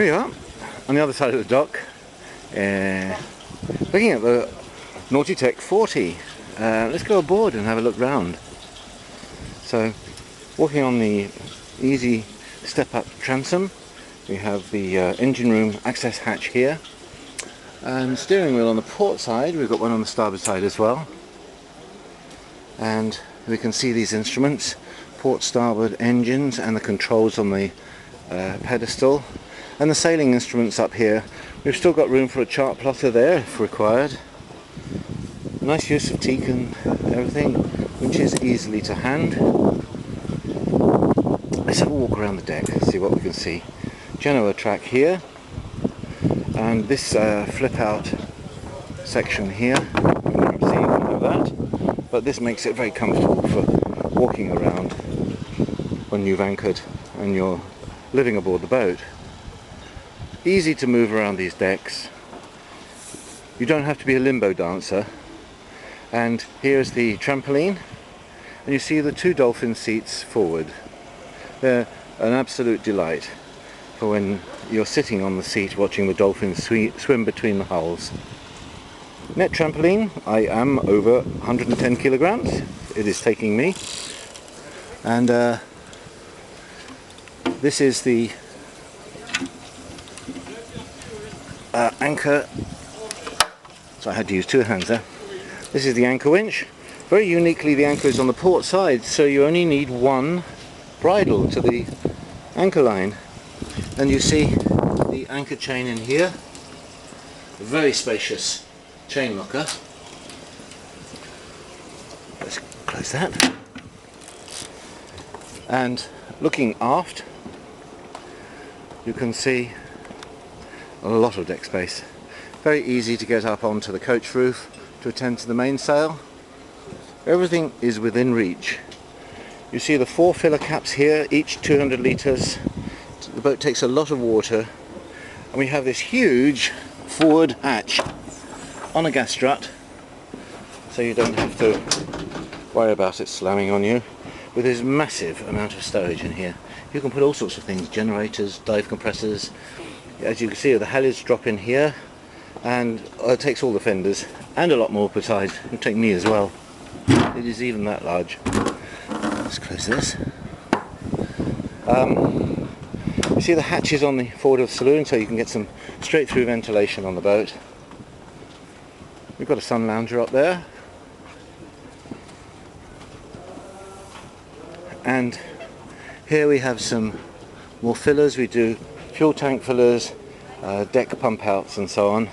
Here you are, on the other side of the dock, looking at the N40. Let's go aboard and have a look round. So, walking on the easy step-up transom, we have the engine room access hatch here, and steering wheel on the port side. We've got one on the starboard side as well, and we can see these instruments, port, starboard, engines, and the controls on the pedestal, and the sailing instruments up here. We've still got room for a chart plotter there if required. Nice use of teak and everything, which is easily to hand. Let's have a walk around the deck, see what we can see. Genoa track here, and this flip out section here. You'll never see anything like that, but this makes it very comfortable for walking around when you've anchored and you're living aboard the boat. Easy to move around these decks. You don't have to be a limbo dancer. And here's the trampoline, and you see the two dolphin seats forward. They're an absolute delight for when you're sitting on the seat watching the dolphins swim between the hulls. Net trampoline, I am over 110 kilograms. It is taking me. And this is the anchor. So I had to use two hands there. This is the anchor winch. Very uniquely, the anchor is on the port side, so you only need one bridle to the anchor line. And you see the anchor chain in here. A very spacious chain locker. Let's close that. And looking aft, you can see a lot of deck space. Very easy to get up onto the coach roof to attend to the mainsail. Everything is within reach. You see the 4 filler caps here, each 200 litres. The boat takes a lot of water, and we have this huge forward hatch on a gas strut, so you don't have to worry about it slamming on you, with this massive amount of stowage in here. You can put all sorts of things, generators, dive compressors. As you can see, the halliards drop in here, and it takes all the fenders and a lot more besides. It'll take me as well. It is even that large. Let's close this. You see the hatches on the forward of the saloon, so you can get some straight through ventilation on the boat. We've got a sun lounger up there, and here we have some more fillers. We do fuel tank fillers, deck pump outs and so on.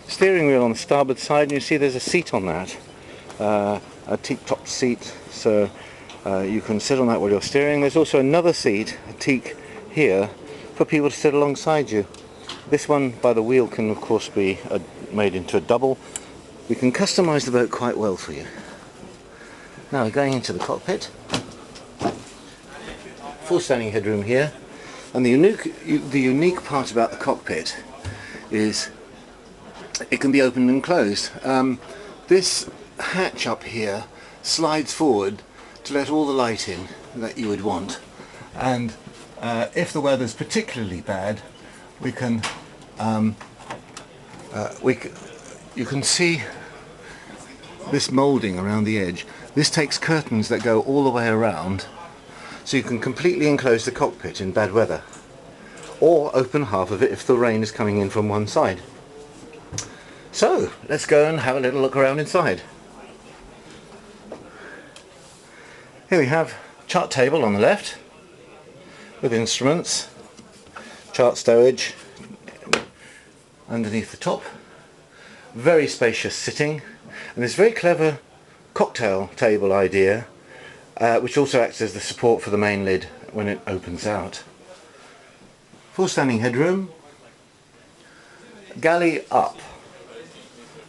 Steering wheel on the starboard side, and you see there's a seat on that, a teak top seat, so you can sit on that while you're steering. There's also another seat, a teak here, for people to sit alongside you. This one by the wheel can of course be made into a double. We can customise the boat quite well for you. Now we're going into the cockpit. Full standing headroom here, and the unique part about the cockpit is it can be opened and closed. This hatch up here slides forward to let all the light in that you would want, and if the weather's particularly bad, we can you can see this moulding around the edge. This takes curtains that go all the way around, so you can completely enclose the cockpit in bad weather, or open half of it if the rain is coming in from one side. So let's go and have a little look around inside. Here we have chart table on the left with instruments, chart stowage underneath the top, very spacious sitting, and this very clever cocktail table idea, which also acts as the support for the main lid when it opens out. Full standing headroom, galley up,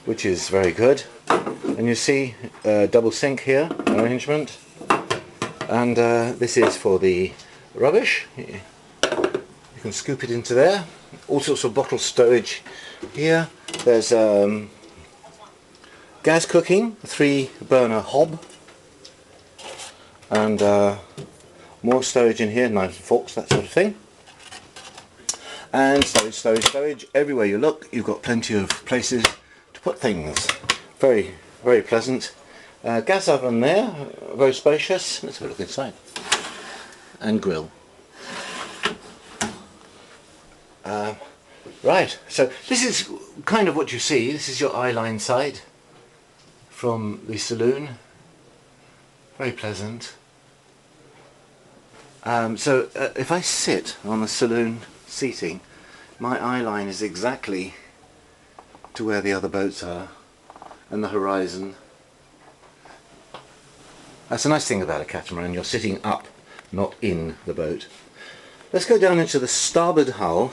which is very good, and you see double sink here arrangement, and this is for the rubbish. You can scoop it into there. All sorts of bottle stowage here. There's gas cooking, a 3-burner hob, and more stowage in here, knives and forks, that sort of thing. and storage. Everywhere you look, you've got plenty of places to put things. Very, very pleasant. Gas oven there, very spacious. Let's have a look inside. And grill. Right, so this is kind of what you see. This is your eye-line side from the saloon. Very pleasant. So if I sit on the saloon seating, my eye line is exactly to where the other boats are and the horizon. That's a nice thing about a catamaran, you're sitting up, not in the boat. Let's go down into the starboard hull,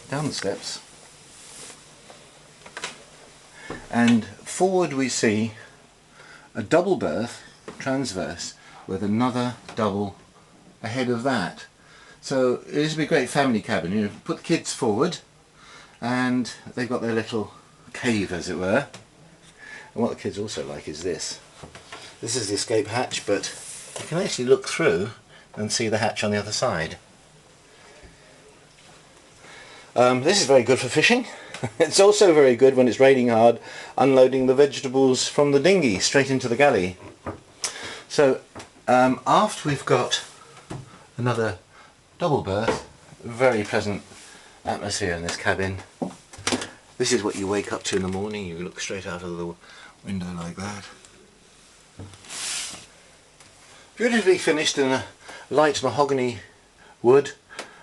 down the steps, and forward we see a double berth, transverse, with another double ahead of that. So this would be a great family cabin. You put the kids forward and they've got their little cave, as it were. And what the kids also like is this. This is the escape hatch, but you can actually look through and see the hatch on the other side. This is very good for fishing. It's also very good when it's raining hard, unloading the vegetables from the dinghy straight into the galley. So aft we've got another double berth, very pleasant atmosphere in this cabin. This is what you wake up to in the morning, you look straight out of the window like that. Beautifully finished in a light mahogany wood,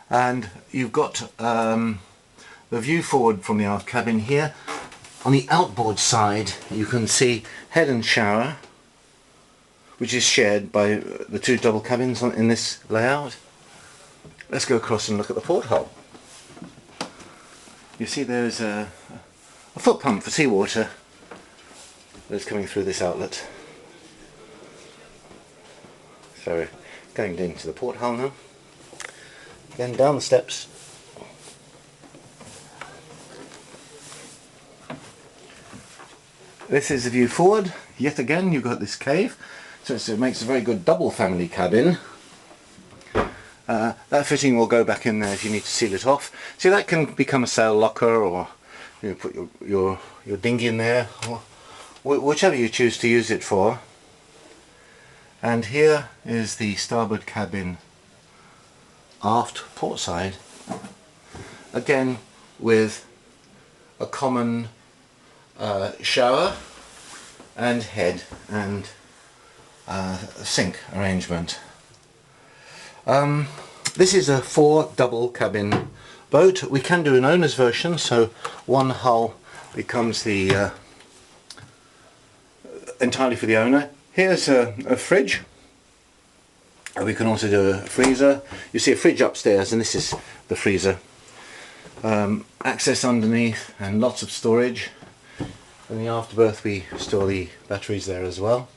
and you've got the view forward from the aft cabin here. On the outboard side you can see head and shower, which is shared by the two double cabins in this layout. Let's go across and look at the porthole. You see there's a foot pump for seawater that's coming through this outlet. So going into the porthole now. Again down the steps. This is the view forward. Yet again you've got this cave, so it makes a very good double family cabin. That fitting will go back in there if you need to seal it off. See, that can become a sail locker, or you put your dinghy in there, or whichever you choose to use it for. And here is the starboard cabin aft port side, again with a common shower and head and sink arrangement. This is a 4 double cabin boat. We can do an owner's version, so one hull becomes the entirely for the owner. Here's a fridge. We can also do a freezer. You see a fridge upstairs, and this is the freezer. Access underneath and lots of storage. In the afterberth we store the batteries there as well.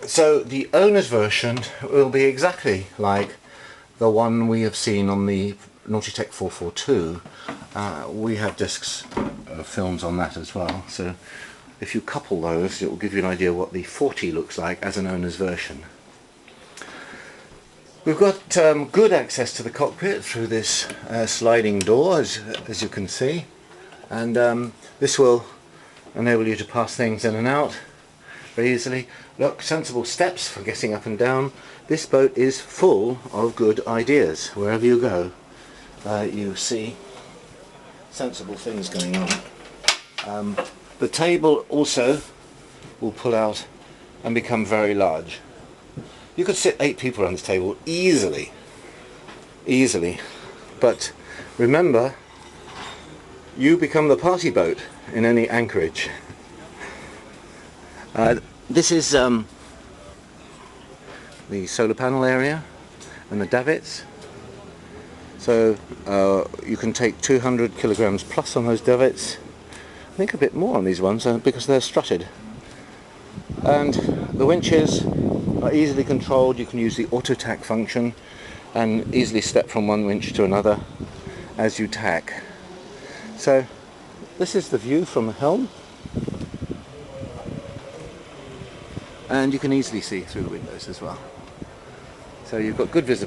So the owner's version will be exactly like the one we have seen on the Naughty-Tech 442. We have discs of films on that as well, so if you couple those it will give you an idea what the 40 looks like as an owner's version. We've got good access to the cockpit through this sliding door, as you can see, and this will enable you to pass things in and out very easily. Look, sensible steps for getting up and down. This boat is full of good ideas. Wherever you go, you see sensible things going on. The table also will pull out and become very large. You could sit 8 people around this table easily, but remember, you become the party boat in any anchorage. This is the solar panel area and the davits. So you can take 200 kilograms plus on those davits. I think a bit more on these ones because they're strutted. And the winches are easily controlled. You can use the auto tack function and easily step from one winch to another as you tack. So this is the view from the helm, and you can easily see through the windows as well. So you've got good visibility.